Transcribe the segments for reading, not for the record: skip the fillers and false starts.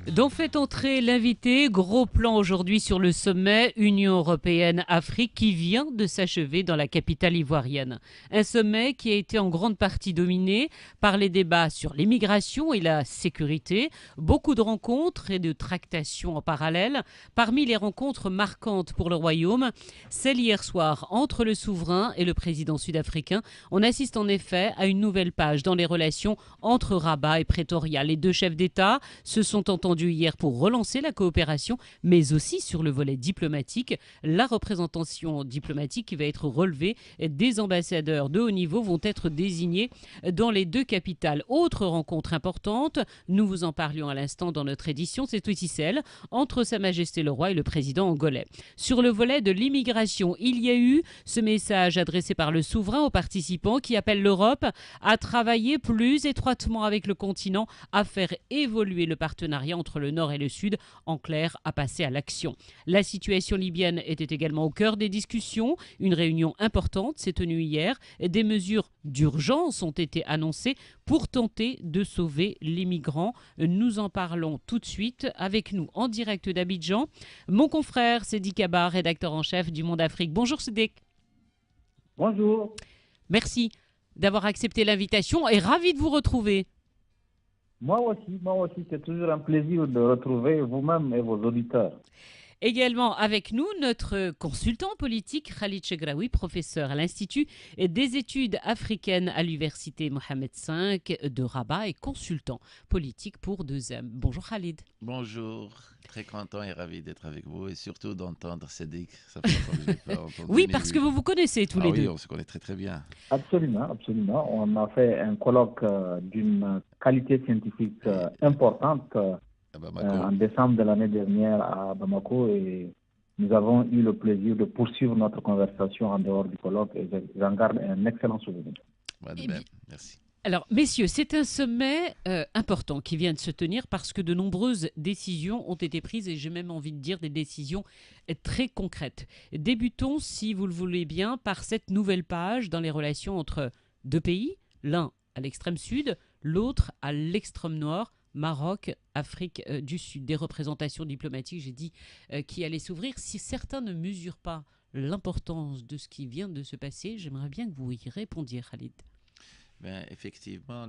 Donc fait entrer l'invité, gros plan aujourd'hui sur le sommet Union européenne-Afrique qui vient de s'achever dans la capitale ivoirienne. Un sommet qui a été en grande partie dominé par les débats sur l'immigration et la sécurité, beaucoup de rencontres et de tractations en parallèle. Parmi les rencontres marquantes pour le Royaume, celle hier soir entre le souverain et le président sud-africain. On assiste en effet à une nouvelle page dans les relations entre Rabat et Pretoria. Les deux chefs d'État se sont entendus hier pour relancer la coopération, mais aussi sur le volet diplomatique. La représentation diplomatique qui va être relevée, des ambassadeurs de haut niveau vont être désignés dans les deux capitales. Autre rencontre importante, nous vous en parlions à l'instant dans notre édition, c'est aussi celle entre Sa Majesté le Roi et le président angolais. Sur le volet de l'immigration, il y a eu ce message adressé par le souverain aux participants qui appelle l'Europe à travailler plus étroitement avec le continent, à faire évoluer le partenariat entre le Nord et le Sud, en clair, à passer à l'action. La situation libyenne était également au cœur des discussions. Une réunion importante s'est tenue hier. Des mesures d'urgence ont été annoncées pour tenter de sauver les migrants. Nous en parlons tout de suite avec nous en direct d'Abidjan. Mon confrère Sédik Kaba, rédacteur en chef du Monde Afrique. Bonjour Sédik. Bonjour. Merci d'avoir accepté l'invitation et ravi de vous retrouver. Moi aussi, c'est toujours un plaisir de retrouver vous-même et vos auditeurs. Également avec nous, notre consultant politique Khalid Chegraoui, professeur à l'Institut des études africaines à l'Université Mohamed V de Rabat et consultant politique pour 2M. Bonjour Khalid. Bonjour, très content et ravi d'être avec vous et surtout d'entendre Sédik. Ça fait longtemps que je l'ai pas entendu. Oui, parce que vous vous connaissez tous les deux. Oui, on se connaît très très bien. Absolument. On a fait un colloque d'une qualité scientifique importante en décembre de l'année dernière à Bamako et nous avons eu le plaisir de poursuivre notre conversation en dehors du colloque et j'en garde un excellent souvenir. Merci. Alors, messieurs, c'est un sommet important qui vient de se tenir parce que de nombreuses décisions ont été prises et j'ai même envie de dire des décisions très concrètes. Débutons, si vous le voulez bien, par cette nouvelle page dans les relations entre deux pays, l'un à l'extrême sud, l'autre à l'extrême nord, Maroc, Afrique du Sud. Des représentations diplomatiques, j'ai dit, qui allaient s'ouvrir. Si certains ne mesurent pas l'importance de ce qui vient de se passer, j'aimerais bien que vous y répondiez, Khalid. Effectivement,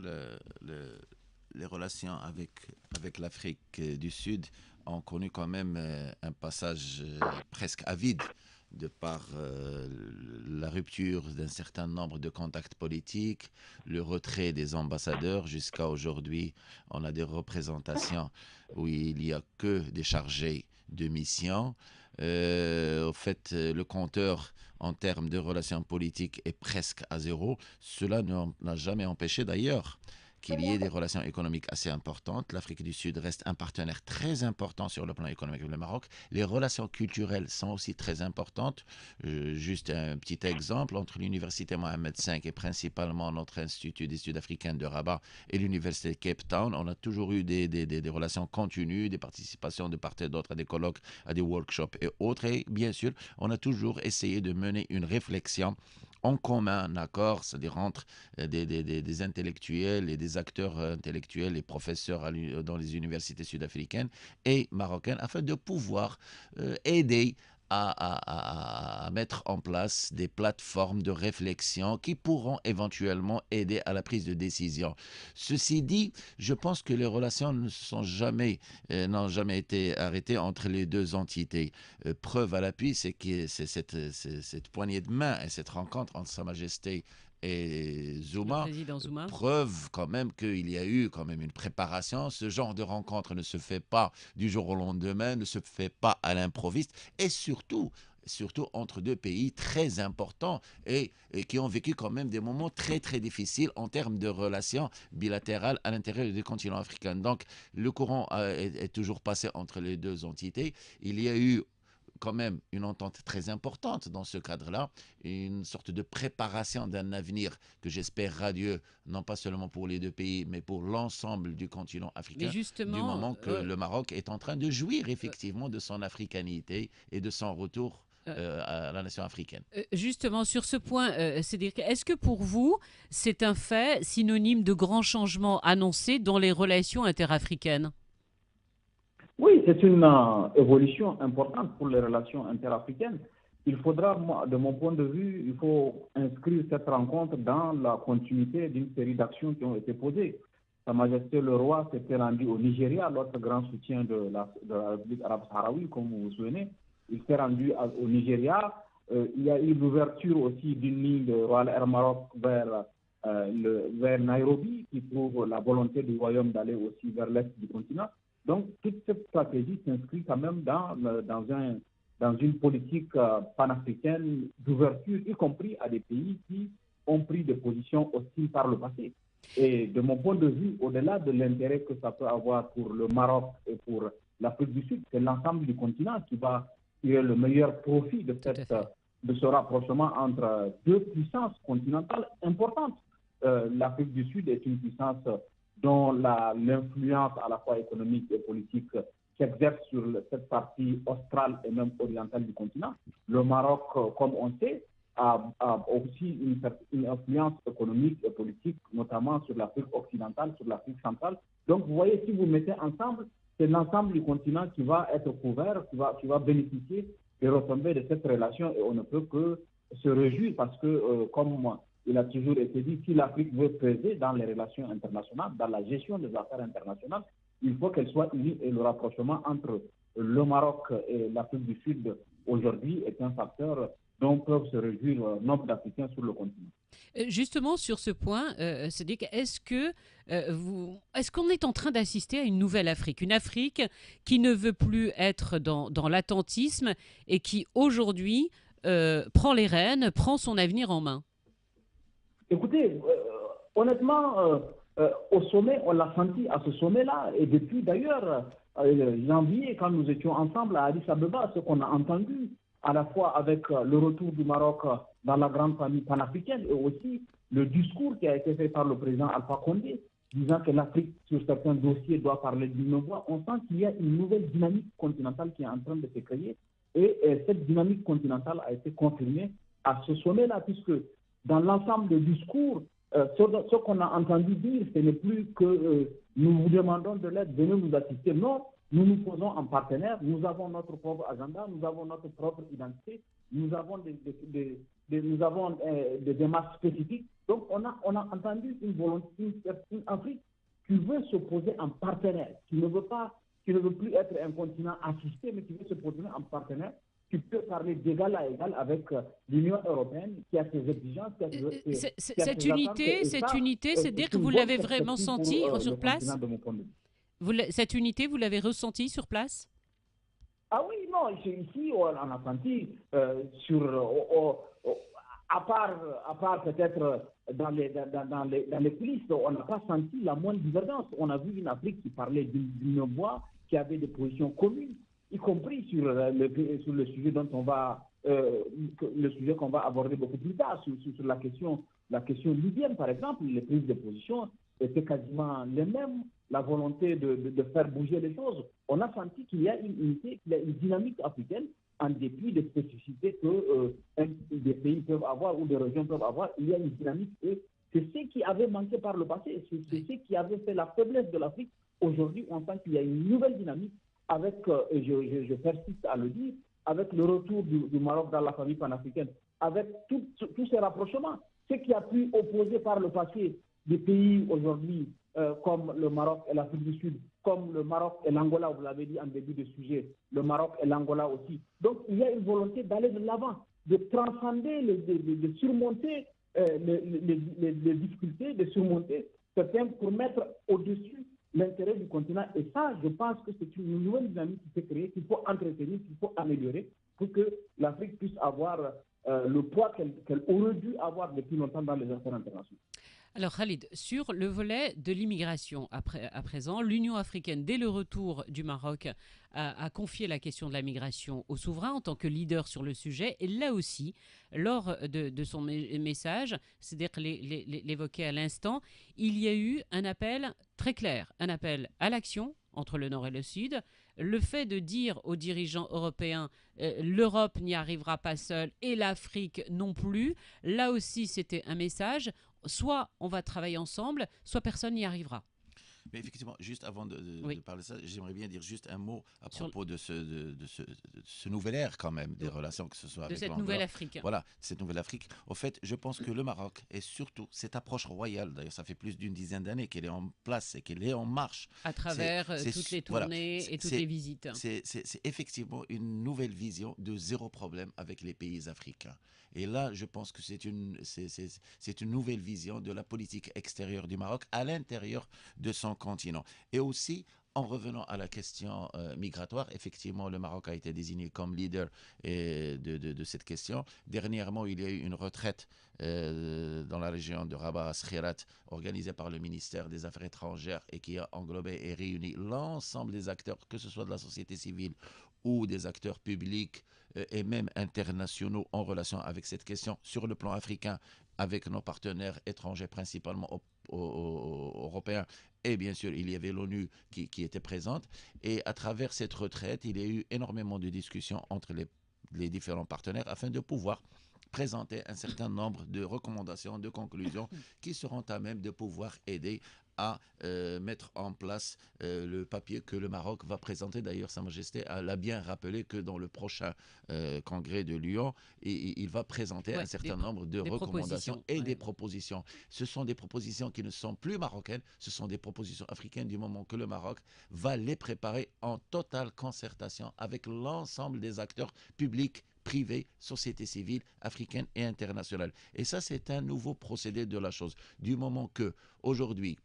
les relations avec l'Afrique du Sud ont connu quand même un passage presque avide de par la rupture d'un certain nombre de contacts politiques, le retrait des ambassadeurs. Jusqu'à aujourd'hui, on a des représentations où il n'y a que des chargés de mission. Au fait, le compteur en termes de relations politiques est presque à zéro. Cela n'a jamais empêché d'ailleurs qu'il y ait des relations économiques assez importantes. L'Afrique du Sud reste un partenaire très important sur le plan économique avec le Maroc. Les relations culturelles sont aussi très importantes. Juste un petit exemple, entre l'Université Mohamed V et principalement notre Institut d'études africaines de Rabat et l'Université de Cape Town, on a toujours eu des relations continues, des participations de part et d'autre à des colloques, à des workshops et autres. Et bien sûr, on a toujours essayé de mener une réflexion en commun, un accord, c'est-à-dire entre des intellectuels et des acteurs intellectuels et professeurs dans les universités sud-africaines et marocaines, afin de pouvoir aider à mettre en place des plateformes de réflexion qui pourront éventuellement aider à la prise de décision. Ceci dit, je pense que les relations n'ont jamais été arrêtées entre les deux entités. Preuve à l'appui, c'est que cette poignée de main et cette rencontre entre Sa Majesté et Zuma, preuve quand même qu'il y a eu quand même une préparation. Ce genre de rencontre ne se fait pas du jour au lendemain, ne se fait pas à l'improviste et surtout entre deux pays très importants et qui ont vécu quand même des moments très très difficiles en termes de relations bilatérales à l'intérieur du continent africain. Donc le courant est toujours passé entre les deux entités. Il y a eu quand même une entente très importante dans ce cadre-là, une sorte de préparation d'un avenir que j'espère radieux, non pas seulement pour les deux pays, mais pour l'ensemble du continent africain, du moment que le Maroc est en train de jouir effectivement de son africanité et de son retour à la nation africaine. Justement, sur ce point, Cédric, est-ce que pour vous, c'est un fait synonyme de grands changements annoncés dans les relations interafricaines ? Oui, c'est une évolution importante pour les relations interafricaines. Il faudra, de mon point de vue, il faut inscrire cette rencontre dans la continuité d'une série d'actions qui ont été posées. Sa Majesté le Roi s'était rendu au Nigeria, l'autre grand soutien de la République arabe sahraoui, comme vous vous souvenez. Il s'est rendu au Nigeria. Il y a eu l'ouverture aussi d'une ligne de Royal Air Maroc vers Nairobi, qui prouve la volonté du royaume d'aller aussi vers l'est du continent. Donc, toute cette stratégie s'inscrit quand même dans une politique panafricaine d'ouverture, y compris à des pays qui ont pris des positions hostiles par le passé. Et de mon point de vue, au-delà de l'intérêt que ça peut avoir pour le Maroc et pour l'Afrique du Sud, c'est l'ensemble du continent qui va tirer le meilleur profit de ce rapprochement entre deux puissances continentales importantes. L'Afrique du Sud est une puissance dont l'influence à la fois économique et politique s'exerce sur cette partie australe et même orientale du continent. Le Maroc, comme on sait, a aussi une influence économique et politique, notamment sur l'Afrique occidentale, sur l'Afrique centrale. Donc, vous voyez, si vous mettez ensemble, c'est l'ensemble du continent qui va être couvert, qui va bénéficier des retombées de cette relation, et on ne peut que se réjouir parce que, comme il a toujours été dit, si l'Afrique veut peser dans les relations internationales, dans la gestion des affaires internationales, il faut qu'elle soit unie, et le rapprochement entre le Maroc et l'Afrique du Sud aujourd'hui est un facteur dont peuvent se réjouir nombre d'Africains sur le continent. Justement, sur ce point, Sadiq, est-ce qu'on est en train d'assister à une nouvelle Afrique, une Afrique qui ne veut plus être dans l'attentisme et qui aujourd'hui prend les rênes, prend son avenir en main? Écoutez, honnêtement, au sommet, on l'a senti à ce sommet-là, et depuis d'ailleurs janvier, quand nous étions ensemble à Addis Abeba, ce qu'on a entendu, à la fois avec le retour du Maroc dans la grande famille panafricaine, et aussi le discours qui a été fait par le président Alpha Condé, disant que l'Afrique, sur certains dossiers, doit parler d'une voix. On sent qu'il y a une nouvelle dynamique continentale qui est en train de se créer, et cette dynamique continentale a été confirmée à ce sommet-là, puisque dans l'ensemble des discours, ce qu'on a entendu dire, ce n'est plus que nous vous demandons de l'aide, venez nous assister. Non, nous nous posons en partenaire, nous avons notre propre agenda, nous avons notre propre identité, nous avons des démarches spécifiques. Donc, on a entendu une volonté, une Afrique qui veut se poser en partenaire, qui ne veut plus être un continent assisté, mais qui veut se poser en partenaire, qui peut parler d'égal à égal avec l'Union européenne, qui a ses exigences. Cette unité, c'est-à-dire que vous l'avez vraiment senti sur place? Cette unité, vous l'avez ressentie sur place? Ah oui, non, ici, on a senti à part peut-être dans les coulisses, on n'a pas senti la moindre divergence. On a vu une Afrique qui parlait d'une voix, qui avait des positions communes, y compris sur le sujet dont le sujet qu'on va aborder beaucoup plus tard, sur la question libyenne, par exemple. Les prises de position étaient quasiment les mêmes, la volonté de faire bouger les choses. On a senti qu'il y a une unité, qu'il y a une dynamique africaine, en dépit des spécificités que des pays peuvent avoir ou des régions peuvent avoir. Il y a une dynamique, et c'est ce qui avait manqué par le passé, c'est ce qui avait fait la faiblesse de l'Afrique. Aujourd'hui, on sent qu'il y a une nouvelle dynamique avec, et je persiste à le dire, avec le retour du Maroc dans la famille panafricaine, avec tous ces rapprochements. Ce qui a pu opposer par le passé des pays aujourd'hui comme le Maroc et l'Afrique du Sud, comme le Maroc et l'Angola, vous l'avez dit en début de sujet, le Maroc et l'Angola aussi. Donc, il y a une volonté d'aller de l'avant, de transcender, de surmonter les difficultés, de surmonter certains pour mettre au-dessus l'intérêt du continent. Et ça, je pense que c'est une nouvelle dynamique qui s'est créée, qu'il faut entretenir, qu'il faut améliorer pour que l'Afrique puisse avoir le poids qu'elle aurait dû avoir depuis longtemps dans les affaires internationales. Alors Khalid, sur le volet de l'immigration, à présent, l'Union africaine, dès le retour du Maroc, a confié la question de la migration au souverain en tant que leader sur le sujet. Et là aussi, lors de son message, c'est-à-dire l'évoquer à l'instant, il y a eu un appel très clair, un appel à l'action entre le Nord et le Sud. Le fait de dire aux dirigeants européens l'Europe n'y arrivera pas seule et l'Afrique non plus, là aussi c'était un message, soit on va travailler ensemble, soit personne n'y arrivera. Mais effectivement, juste avant de parler de ça, j'aimerais bien dire juste un mot à propos de ce nouvel ère quand même, des relations, que ce soit avec cette nouvelle Afrique. Voilà, cette nouvelle Afrique. Au fait, je pense que le Maroc, et surtout cette approche royale, d'ailleurs ça fait plus d'une dizaine d'années qu'elle est en place et qu'elle est en marche. À travers toutes les tournées et toutes les visites. C'est effectivement une nouvelle vision de zéro problème avec les pays africains. Et là, je pense que c'est une nouvelle vision de la politique extérieure du Maroc à l'intérieur de son continent. Et aussi, en revenant à la question migratoire, effectivement, le Maroc a été désigné comme leader de cette question. Dernièrement, il y a eu une retraite dans la région de Rabat, Skhirat, organisée par le ministère des Affaires étrangères et qui a englobé et réuni l'ensemble des acteurs, que ce soit de la société civile ou des acteurs publics et même internationaux en relation avec cette question sur le plan africain, avec nos partenaires étrangers, principalement européens. Et bien sûr, il y avait l'ONU qui était présente. Et à travers cette retraite, il y a eu énormément de discussions entre les différents partenaires afin de pouvoir présenter un certain nombre de recommandations, de conclusions qui seront à même de pouvoir aider à mettre en place le papier que le Maroc va présenter. D'ailleurs, Sa Majesté l'a bien rappelé que dans le prochain congrès de Lyon, il va présenter un certain nombre de recommandations et des propositions. Ce sont des propositions qui ne sont plus marocaines, ce sont des propositions africaines du moment que le Maroc va les préparer en totale concertation avec l'ensemble des acteurs publics, privée, société civile, africaine et internationale. Et ça, c'est un nouveau procédé de la chose. Du moment que, aujourd'hui,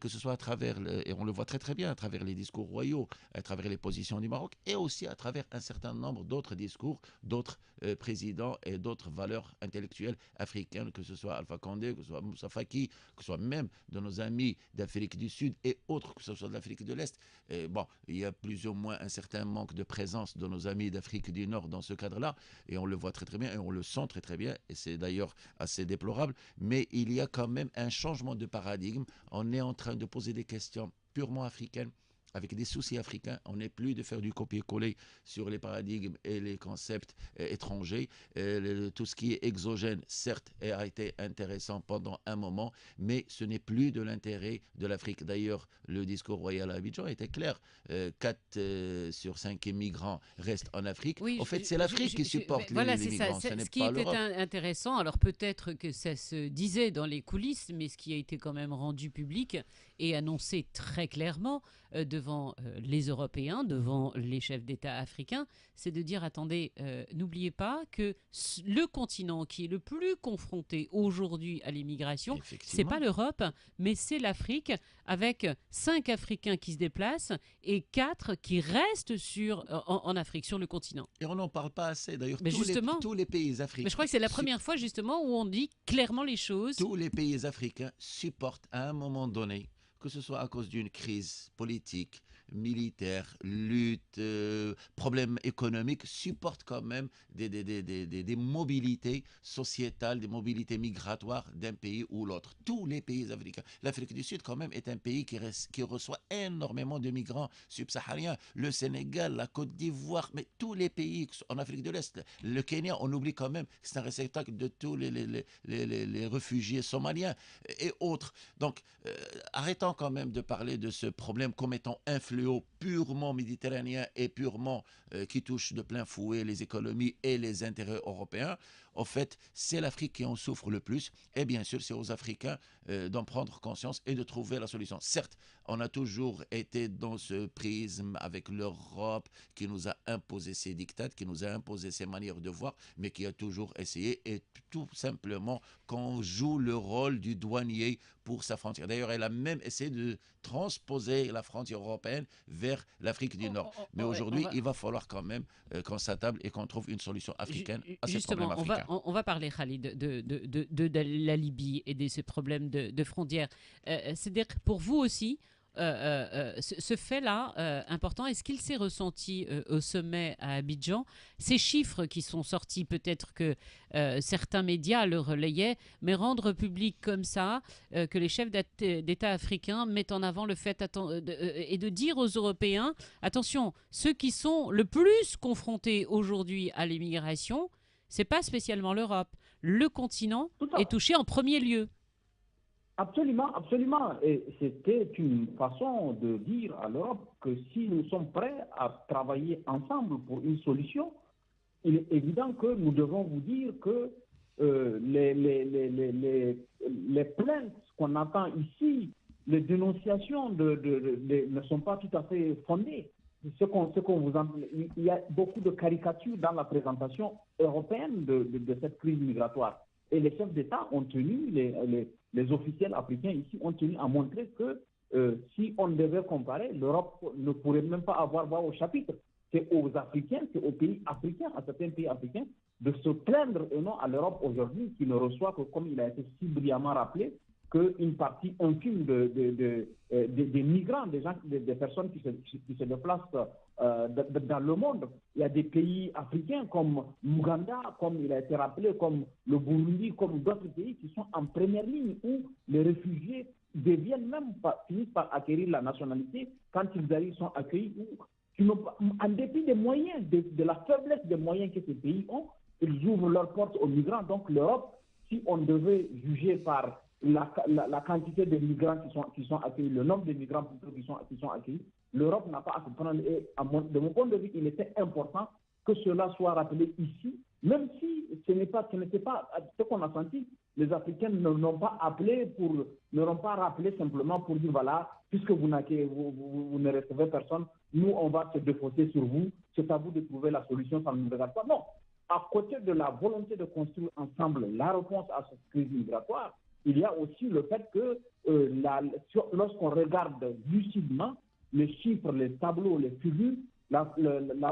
que ce soit à travers, et on le voit très très bien, à travers les discours royaux, à travers les positions du Maroc, et aussi à travers un certain nombre d'autres discours, d'autres présidents et d'autres valeurs intellectuelles africaines, que ce soit Alpha Condé, que ce soit Moussa Faki, que ce soit même de nos amis d'Afrique du Sud et autres, que ce soit de l'Afrique de l'Est. Bon, il y a plus ou moins un certain manque de présence de nos amis d'Afrique du Nord dans ce cadre-là, et on le voit très très bien, et on le sent très très bien, et c'est d'ailleurs assez déplorable, mais il y a quand même un changement de paradigme. On est en train de poser des questions purement africaines, avec des soucis africains. On n'est plus de faire du copier-coller sur les paradigmes et les concepts étrangers. Tout ce qui est exogène, certes, a été intéressant pendant un moment, mais ce n'est plus de l'intérêt de l'Afrique. D'ailleurs, le discours royal à Abidjan était clair. 4 sur 5 migrants restent en Afrique. Oui, en fait, c'est l'Afrique qui supporte les migrants. Ce qui était intéressant, alors peut-être que ça se disait dans les coulisses, mais ce qui a été quand même rendu public et annoncé très clairement devant les Européens, devant les chefs d'État africains, c'est de dire, attendez, n'oubliez pas que le continent qui est le plus confronté aujourd'hui à l'immigration, c'est pas l'Europe, mais c'est l'Afrique, avec 5 Africains qui se déplacent et 4 qui restent en Afrique, sur le continent. Et on n'en parle pas assez, d'ailleurs. Tous les pays africains... Mais je crois que c'est la première fois, justement, où on dit clairement les choses. Tous les pays africains supportent à un moment donné, que ce soit à cause d'une crise politique, militaire, lutte, problèmes économiques, supportent quand même des mobilités sociétales, des mobilités migratoires d'un pays ou l'autre. Tous les pays africains. L'Afrique du Sud, quand même, est un pays qui reçoit énormément de migrants subsahariens. Le Sénégal, la Côte d'Ivoire, mais tous les pays en Afrique de l'Est. Le Kenya, on oublie quand même que c'est un réceptacle de tous les réfugiés somaliens et autres. Donc, arrêtons quand même de parler de ce problème comme étant un fléau purement méditerranéen et purement qui touche de plein fouet les économies et les intérêts européens. En fait, c'est l'Afrique qui en souffre le plus. Et bien sûr, c'est aux Africains d'en prendre conscience et de trouver la solution. Certes, on a toujours été dans ce prisme avec l'Europe qui nous a imposé ses dictats, qui nous a imposé ses manières de voir, mais qui a toujours essayé et tout simplement qu'on joue le rôle du douanier pour sa frontière. D'ailleurs, elle a même essayé de transposer la frontière européenne vers l'Afrique du Nord. Mais aujourd'hui, il va falloir quand même qu'on s'attable et qu'on trouve une solution africaine à ce problème africain. On va parler, Khalid, de la Libye et de ces problèmes de frontières. C'est-à-dire que pour vous aussi, ce fait-là important, est-ce qu'il s'est ressenti au sommet à Abidjan? Ces chiffres qui sont sortis, peut-être que certains médias le relayaient, mais rendre public comme ça, que les chefs d'État africains mettent en avant le fait et de dire aux Européens, attention, ceux qui sont le plus confrontés aujourd'hui à l'immigration, c'est pas spécialement l'Europe. Le continent est touché en premier lieu. Absolument, absolument. Et c'était une façon de dire à l'Europe que si nous sommes prêts à travailler ensemble pour une solution, il est évident que nous devons vous dire que les plaintes qu'on entend ici, les dénonciations ne sont pas tout à fait fondées. Il y a beaucoup de caricatures dans la présentation européenne de cette crise migratoire. Et les chefs d'État ont tenu, les officiels africains ici ont tenu à montrer que si on devait comparer, l'Europe ne pourrait même pas avoir voix au chapitre. C'est aux Africains, c'est aux pays africains, à certains pays africains, de se plaindre et non à l'Europe aujourd'hui qui ne reçoit que, comme il a été si brillamment rappelé, qu'une partie infime des migrants, des personnes qui se déplacent dans le monde. Il y a des pays africains comme l'Ouganda, comme il a été rappelé, comme le Burundi, comme d'autres pays qui sont en première ligne où les réfugiés finissent par acquérir la nationalité quand ils arrivent, sont accueillis en dépit des moyens, de la faiblesse des moyens que ces pays ont, ils ouvrent leurs portes aux migrants. Donc l'Europe, si on devait juger par la quantité de migrants qui sont accueillis, le nombre de migrants plutôt qui sont accueillis, l'Europe n'a pas à se prendre. Et de mon point de vue, il était important que cela soit rappelé ici, même si ce n'était pas ce qu'on a senti. Les Africains n'ont pas rappelé simplement pour dire voilà, puisque vous ne recevez personne, nous on va se défausser sur vous, c'est à vous de trouver la solution, ça ne nous regarde pas. Non, à côté de la volonté de construire ensemble la réponse à cette crise migratoire, il y a aussi le fait que lorsqu'on regarde lucidement les chiffres, les tableaux, les figures,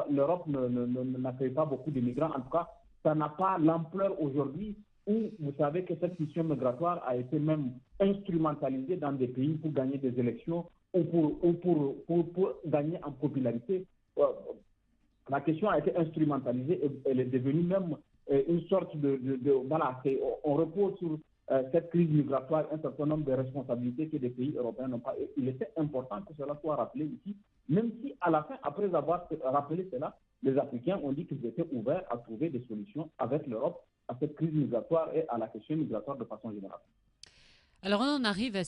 l'Europe n'accueille pas beaucoup de migrants. En tout cas, ça n'a pas l'ampleur aujourd'hui où vous savez que cette question migratoire a été même instrumentalisée dans des pays pour gagner des élections ou pour gagner en popularité. La question a été instrumentalisée et elle est devenue même une sorte voilà, on repose sur cette crise migratoire un certain nombre de responsabilités que les pays européens n'ont pas. Et il était important que cela soit rappelé ici, même si à la fin, après avoir rappelé cela, les Africains ont dit qu'ils étaient ouverts à trouver des solutions avec l'Europe à cette crise migratoire et à la question migratoire de façon générale. Alors on en arrive à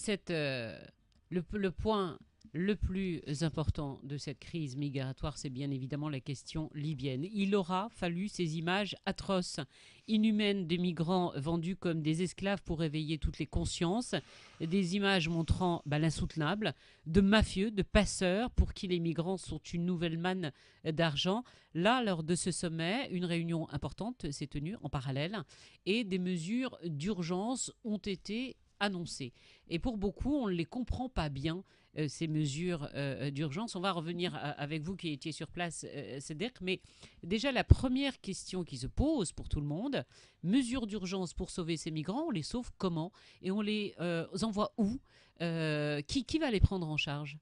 le point le plus important de cette crise migratoire, c'est bien évidemment la question libyenne. Il aura fallu ces images atroces, inhumaines des migrants vendus comme des esclaves pour réveiller toutes les consciences, des images montrant l'insoutenable, de mafieux, de passeurs pour qui les migrants sont une nouvelle manne d'argent. Là, lors de ce sommet, une réunion importante s'est tenue en parallèle et des mesures d'urgence ont été annoncées. Et pour beaucoup, on ne les comprend pas bien, ces mesures d'urgence. On va revenir avec vous qui étiez sur place, Cédric, mais déjà la première question qui se pose pour tout le monde, mesures d'urgence pour sauver ces migrants, on les sauve comment? Et on les envoie où? Qui va les prendre en charge?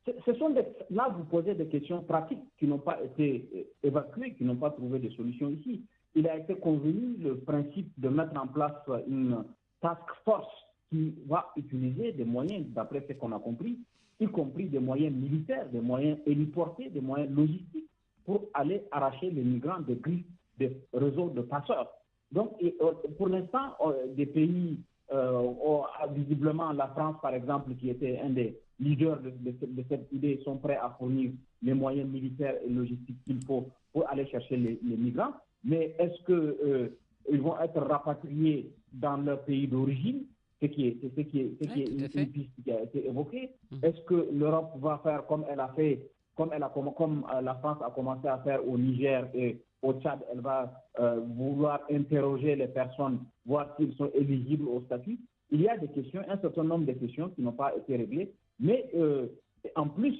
Là, vous posez des questions pratiques qui n'ont pas été évacuées, qui n'ont pas trouvé de solution ici. Il a été convenu le principe de mettre en place une task force qui va utiliser des moyens, d'après ce qu'on a compris, y compris des moyens militaires, des moyens héliportés, des moyens logistiques, pour aller arracher les migrants des griffes des réseaux de passeurs. Donc, pour l'instant, des pays, visiblement la France, par exemple, qui était un des leaders de cette idée, sont prêts à fournir les moyens militaires et logistiques qu'il faut pour aller chercher les migrants. Mais est-ce qu'ils vont être rapatriés dans leur pays d'origine, ce qui est une piste qui a été évoquée? Est-ce que l'Europe va faire comme la France a commencé à faire au Niger et au Tchad? Elle va vouloir interroger les personnes, voir s'ils sont éligibles au statut. Il y a des questions, un certain nombre de questions qui n'ont pas été réglées. Mais en plus,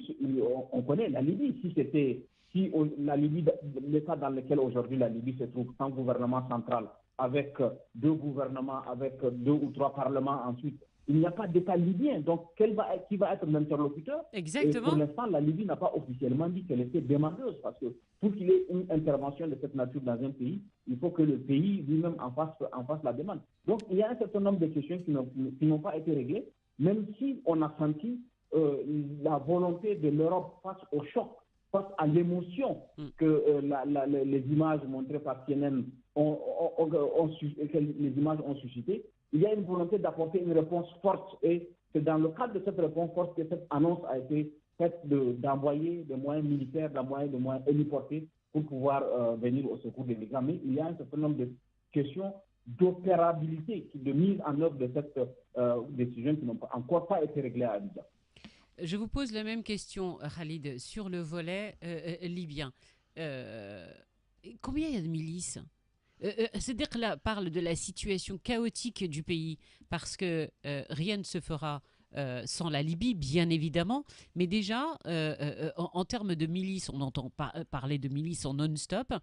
on connaît la Libye. Si la Libye, l'état dans lequel aujourd'hui la Libye se trouve, sans gouvernement central, avec deux gouvernements, avec 2 ou 3 parlements ensuite, il n'y a pas d'État libyen. Donc, qui va être l'interlocuteur? Exactement. Et pour l'instant, la Libye n'a pas officiellement dit qu'elle était demandeuse, parce que pour qu'il y ait une intervention de cette nature dans un pays, il faut que le pays lui-même en fasse la demande. Donc, il y a un certain nombre de questions qui n'ont pas été réglées, même si on a senti la volonté de l'Europe face au choc, face à l'émotion que les images montrées par CNN les images ont suscité. il y a une volonté d'apporter une réponse forte et c'est dans le cadre de cette réponse forte que cette annonce a été faite d'envoyer des moyens militaires, des moyens héliportés pour pouvoir venir au secours des migrants. Mais il y a un certain nombre de questions d'opérabilité, de mise en œuvre de cette décision qui n'ont encore pas été réglées à Abidjan. Je vous pose la même question, Khalid, sur le volet libyen. Combien il y a de milices? Cédric parle de la situation chaotique du pays parce que rien ne se fera sans la Libye, bien évidemment. Mais déjà, en termes de milices, on entend parler de milices en non-stop.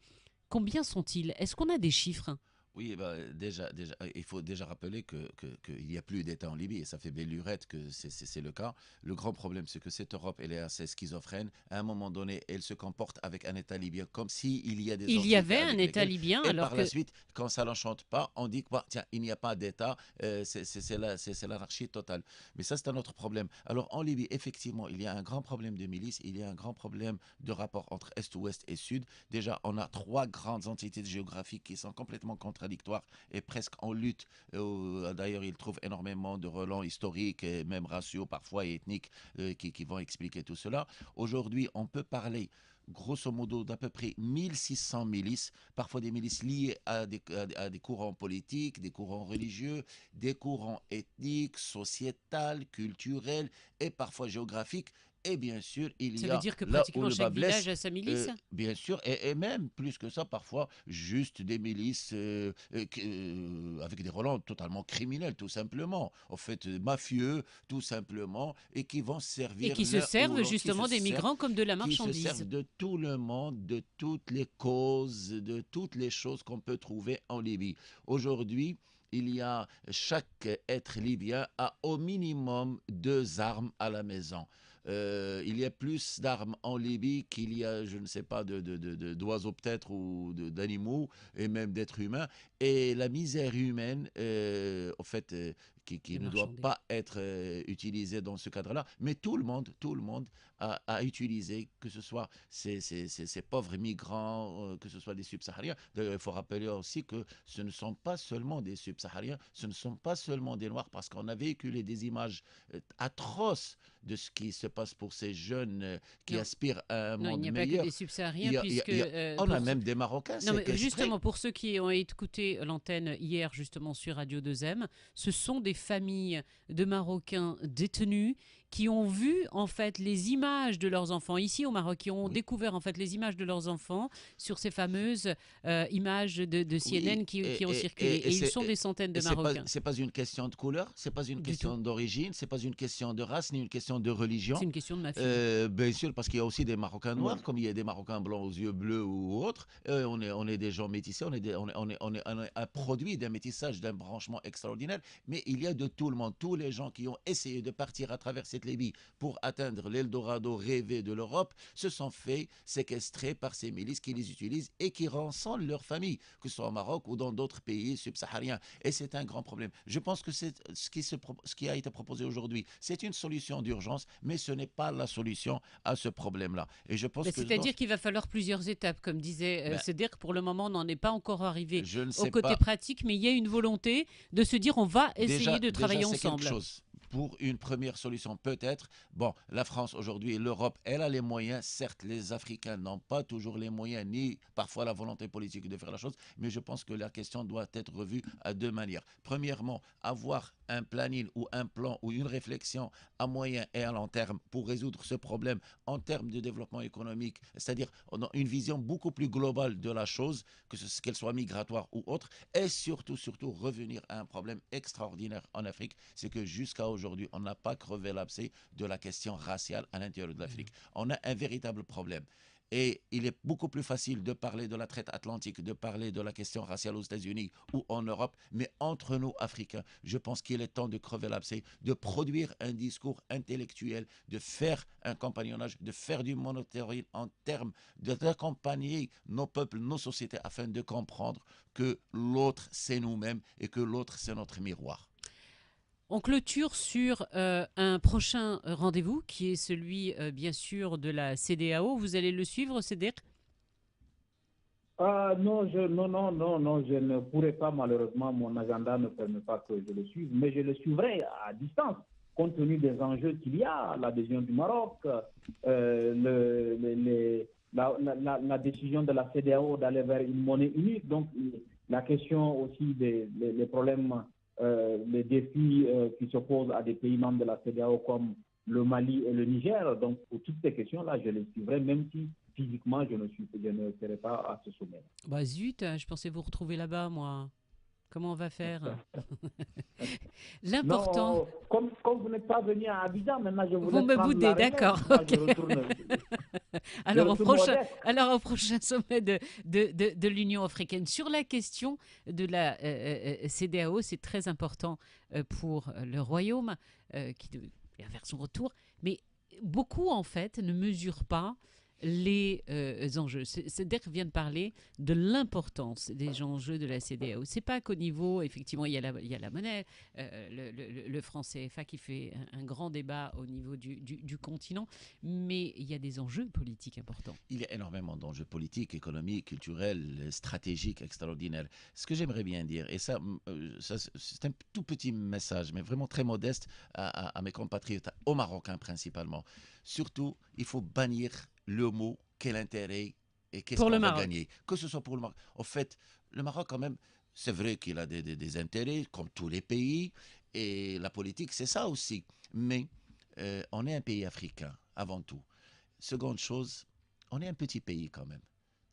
Combien sont-ils? Est-ce qu'on a des chiffres? Oui, déjà, il faut déjà rappeler qu'il n'y a plus d'État en Libye, et ça fait belle lurette que c'est le cas. Le grand problème, c'est que cette Europe, elle est assez schizophrène. À un moment donné, elle se comporte avec un État libyen comme s'il y a des Il y avait un État libyen, et alors par la suite, quand ça l'enchante pas, on dit que tiens, il n'y a pas d'État, c'est l'anarchie totale. Mais ça, c'est un autre problème. Alors en Libye, effectivement, il y a un grand problème de milice, il y a un grand problème de rapport entre Est, Ouest et Sud. Déjà, on a trois grandes entités géographiques qui sont complètement contradictoires et presque en lutte. D'ailleurs, il trouve énormément de relents historiques et même raciaux, parfois et ethniques, qui vont expliquer tout cela. Aujourd'hui, on peut parler grosso modo d'à peu près 1600 milices, parfois des milices liées à des courants politiques, des courants religieux, des courants ethniques, sociétals, culturels et parfois géographiques. Et bien sûr, il ça y veut a dire que là où pratiquement le bas chaque blesse, village a sa milice? bien sûr, et même plus que ça, parfois juste des milices avec des relents totalement criminels, tout simplement, en fait, mafieux, tout simplement, et qui vont Et servir qui se l'un ou servent l'autre, justement des migrants comme de la qui se servent marchandise. de tout le monde, de toutes les causes, de toutes les choses qu'on peut trouver en Libye. Aujourd'hui, il y a chaque être libyen a au minimum 2 armes à la maison. Il y a plus d'armes en Libye qu'il y a, je ne sais pas, d'oiseaux peut-être ou d'animaux et même d'êtres humains. Et la misère humaine, en fait, qui ne doit pas être utilisée dans ce cadre-là, mais tout le monde a utilisé, que ce soit ces pauvres migrants, que ce soit des subsahariens. D'ailleurs, il faut rappeler aussi que ce ne sont pas seulement des subsahariens, ce ne sont pas seulement des Noirs, parce qu'on a véhiculé des images atroces de ce qui se passe pour ces jeunes qui aspirent à un monde meilleur. Non, il n'y a pas que des subsahariens, puisque... on a même des Marocains non, mais séquestrés. justement, pour ceux qui ont écouté l'antenne hier, justement, sur Radio 2M, ce sont des familles de Marocains détenus qui ont vu, en fait, les images de leurs enfants, ici au Maroc, qui ont découvert, en fait, les images de leurs enfants sur ces fameuses images de CNN qui ont circulé. Et ils sont des centaines de Marocains. C'est pas une question de couleur, c'est pas une question d'origine, c'est pas une question de race, ni une question de religion. C'est une question de mafia. Bien sûr, parce qu'il y a aussi des Marocains noirs, comme il y a des Marocains blancs aux yeux bleus ou autres. On est des gens métissés, on est un produit d'un métissage, d'un branchement extraordinaire. Mais il y a de tout le monde, tous les gens qui ont essayé de partir à travers cette Libye pour atteindre l'Eldorado rêvé de l'Europe se sont fait séquestrer par ces milices qui les utilisent et qui rançonnent leurs familles, que ce soit au Maroc ou dans d'autres pays subsahariens. Et c'est un grand problème. Je pense que c'est ce qui a été proposé aujourd'hui, c'est une solution d'urgence, mais ce n'est pas la solution à ce problème-là. Et je pense que c'est-à-dire qu'il va falloir plusieurs étapes, comme disait Cédric. Pour le moment, on n'en est pas encore arrivé au côté pratique, mais il y a une volonté de se dire on va essayer de travailler ensemble. Quelque chose. Pour une première solution, peut-être. Bon, la France aujourd'hui et l'Europe, elle a les moyens. Certes, les Africains n'ont pas toujours les moyens, ni parfois la volonté politique de faire la chose, mais je pense que la question doit être revue à deux manières. Premièrement, avoir un planning ou un plan ou une réflexion à moyen et à long terme pour résoudre ce problème en termes de développement économique, c'est-à-dire une vision beaucoup plus globale de la chose, qu'elle soit migratoire ou autre, et surtout revenir à un problème extraordinaire en Afrique, c'est que jusqu'à aujourd'hui, on n'a pas crevé l'abcès de la question raciale à l'intérieur de l'Afrique. On a un véritable problème. Et il est beaucoup plus facile de parler de la traite atlantique, de parler de la question raciale aux États-Unis ou en Europe, mais entre nous, Africains, je pense qu'il est temps de crever l'abcès, de produire un discours intellectuel, de faire un compagnonnage, de faire du monitoring en termes d'accompagner nos peuples, nos sociétés, afin de comprendre que l'autre, c'est nous-mêmes et que l'autre, c'est notre miroir. On clôture sur un prochain rendez-vous qui est celui, bien sûr, de la CEDEAO. Vous allez le suivre, Cédric ? Non, je ne pourrais pas, malheureusement, mon agenda ne permet pas que je le suive, mais je le suivrai à distance, compte tenu des enjeux qu'il y a, l'adhésion du Maroc, la décision de la CEDEAO d'aller vers une monnaie unique, donc la question aussi des problèmes, les défis qui se posent à des pays membres de la CEDEAO comme le Mali et le Niger. Donc, pour toutes ces questions-là, je les suivrai, même si physiquement, je ne serai pas à ce sommet. Bah zut, je pensais vous retrouver là-bas, moi. Comment on va faire? L'important... Non, comme vous n'êtes pas venu à Abidjan, maintenant je vous Vous laisse me prendre boudez, la relève. d'accord. Moi, Okay. Alors, au prochain sommet de l'Union africaine. Sur la question de la CEDEAO, c'est très important pour le Royaume qui va vers son retour. Mais beaucoup, en fait, ne mesurent pas les enjeux. Cédric vient de parler de l'importance des enjeux de la CEDEAO. C'est pas qu'au niveau, effectivement, il y a la monnaie, le franc CFA qui fait un grand débat au niveau du continent, mais il y a des enjeux politiques importants. Il y a énormément d'enjeux politiques, économiques, culturels, stratégiques, extraordinaires. Ce que j'aimerais bien dire, et ça c'est un tout petit message, mais vraiment très modeste à mes compatriotes, aux Marocains principalement. Surtout, il faut bannir le mot quel intérêt et qu'est-ce qu'on va gagner. Que ce soit pour le Maroc. En fait, le Maroc, quand même, c'est vrai qu'il a des intérêts, comme tous les pays, et la politique, c'est ça aussi. Mais on est un pays africain, avant tout. Seconde chose, on est un petit pays quand même.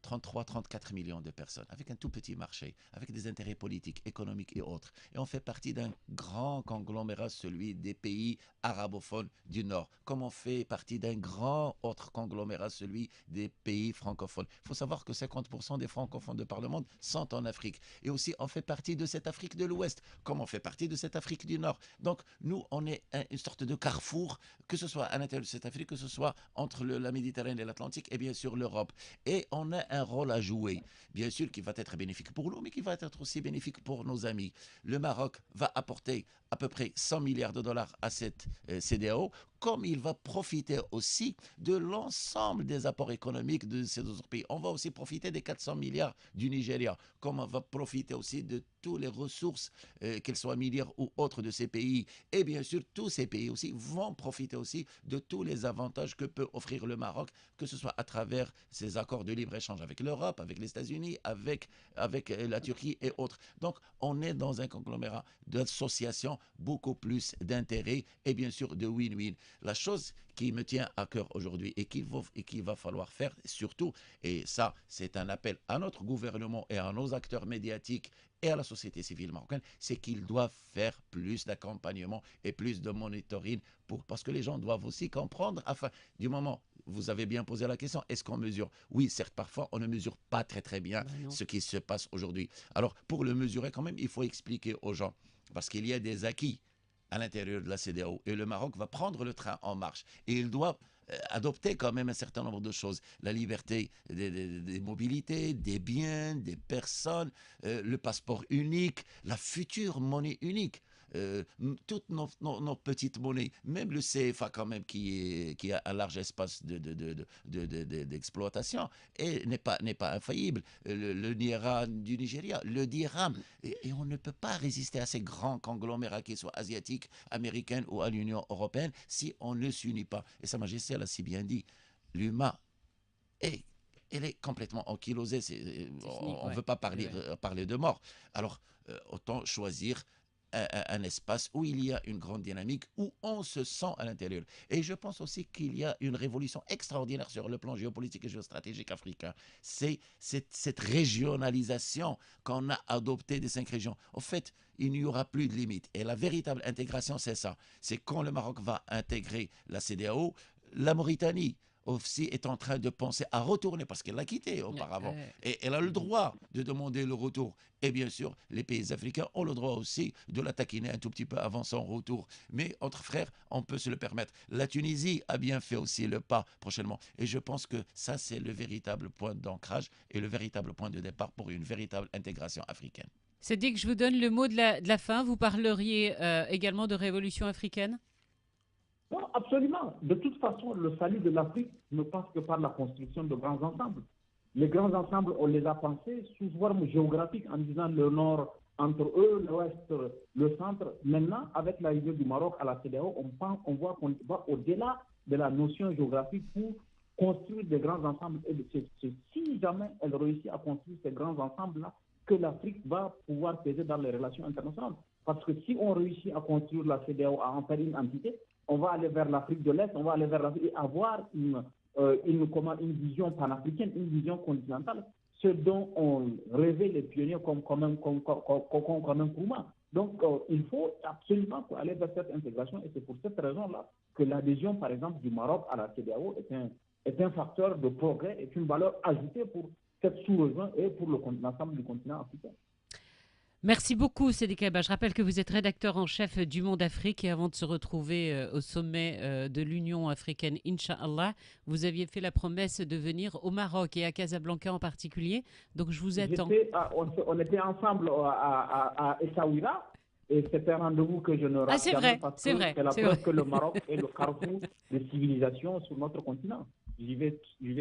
33-34 millions de personnes, avec un tout petit marché, avec des intérêts politiques, économiques et autres. Et on fait partie d'un grand conglomérat, celui des pays arabophones du Nord, comme on fait partie d'un grand autre conglomérat, celui des pays francophones. Il faut savoir que 50% des francophones de par le monde sont en Afrique. Et aussi, on fait partie de cette Afrique de l'Ouest, comme on fait partie de cette Afrique du Nord. Donc, nous, on est une sorte de carrefour, que ce soit à l'intérieur de cette Afrique, que ce soit entre la Méditerranée et l'Atlantique, et bien sûr l'Europe. Et on a un rôle à jouer, bien sûr, qui va être bénéfique pour nous, mais qui va être aussi bénéfique pour nos amis. Le Maroc va apporter à peu près 100 milliards de dollars à cette CEDEAO, comme il va profiter aussi de l'ensemble des apports économiques de ces autres pays. On va aussi profiter des 400 milliards du Nigeria, comme on va profiter aussi de toutes les ressources, qu'elles soient minières ou autres de ces pays. Et bien sûr, tous ces pays aussi vont profiter aussi de tous les avantages que peut offrir le Maroc, que ce soit à travers ces accords de libre-échange avec l'Europe, avec les États-Unis, avec la Turquie et autres. Donc, on est dans un conglomérat d'associations, beaucoup plus d'intérêts et bien sûr de win-win. La chose qui me tient à cœur aujourd'hui et qu'il va falloir faire surtout, et ça c'est un appel à notre gouvernement et à nos acteurs médiatiques et à la société civile marocaine, c'est qu'ils doivent faire plus d'accompagnement et plus de monitoring parce que les gens doivent aussi comprendre, enfin, du moment, vous avez bien posé la question, est-ce qu'on mesure? Oui, certes, parfois, on ne mesure pas très bien ce qui se passe aujourd'hui. Alors, pour le mesurer quand même, il faut expliquer aux gens, parce qu'il y a des acquis à l'intérieur de la CEDEAO. Et le Maroc va prendre le train en marche. Et il doit adopter quand même un certain nombre de choses. La liberté des mobilités, des biens, des personnes, le passeport unique, la future monnaie unique. Toutes nos petites monnaies, même le CFA quand même qui a un large espace d'exploitation et n'est pas infaillible. Le Naira du Nigeria, le dirham. Et on ne peut pas résister à ces grands conglomérats, qu'ils soient asiatiques, américains ou à l'Union européenne, si on ne s'unit pas. Et Sa Majesté l'a si bien dit, l'humain elle est complètement ankylosée. On ne veut pas parler de mort. Alors, autant choisir un espace où il y a une grande dynamique, où on se sent à l'intérieur. Et je pense aussi qu'il y a une révolution extraordinaire sur le plan géopolitique et géostratégique africain. C'est cette régionalisation qu'on a adoptée des 5 régions. En fait, il n'y aura plus de limite. Et la véritable intégration, c'est ça. C'est quand le Maroc va intégrer la CEDEAO, la Mauritanie aussi est en train de penser à retourner parce qu'elle l'a quitté auparavant. Et elle a le droit de demander le retour. Et bien sûr, les pays africains ont le droit aussi de la taquiner un tout petit peu avant son retour. Mais entre frères, on peut se le permettre. La Tunisie a bien fait aussi le pas prochainement. Et je pense que ça, c'est le véritable point d'ancrage et le véritable point de départ pour une véritable intégration africaine. C'est dit que je vous donne le mot de la fin. Vous parleriez également de révolution africaine ? Non, absolument. De toute façon, le salut de l'Afrique ne passe que par la construction de grands ensembles. Les grands ensembles, on les a pensés sous forme géographique en disant le nord entre eux, l'ouest, le centre. Maintenant, avec l'arrivée du Maroc à la CEDEAO, on voit qu'on va au-delà de la notion géographique pour construire des grands ensembles. Et c'est si jamais elle réussit à construire ces grands ensembles-là que l'Afrique va pouvoir peser dans les relations internationales. Parce que si on réussit à construire la CEDEAO, à en faire une entité, on va aller vers l'Afrique de l'Est, on va aller vers l'Afrique et avoir une vision panafricaine, une vision continentale, ce dont ont rêvé les pionniers comme un Nkrumah. Donc, il faut absolument aller vers cette intégration et c'est pour cette raison-là que l'adhésion, par exemple, du Maroc à la CEDEAO est un facteur de progrès, est une valeur ajoutée pour cette sous-région et pour l'ensemble du continent africain. Merci beaucoup, Sédik Keba. Je rappelle que vous êtes rédacteur en chef du Monde Afrique et avant de se retrouver au sommet de l'Union africaine, Inch'Allah, vous aviez fait la promesse de venir au Maroc et à Casablanca en particulier. Donc, je vous attends. On était ensemble à Essaouira. Et c'est un rendez-vous que je ne rate jamais parce que c'est la preuve que le Maroc est le carrefour de civilisation sur notre continent. J'y vais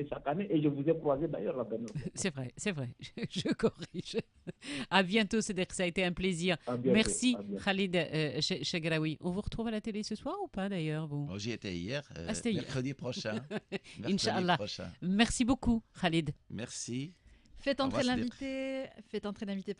chaque année et je vous ai croisé d'ailleurs la dernière fois. C'est vrai, je corrige. À bientôt, Cédric, ça a été un plaisir. Merci, Khalid Chegraoui. On vous retrouve à la télé ce soir ou pas d'ailleurs vous? J'y étais hier, mercredi prochain. Inch'Allah. Merci beaucoup, Khalid. Merci. Faites entrer l'invité, pardon.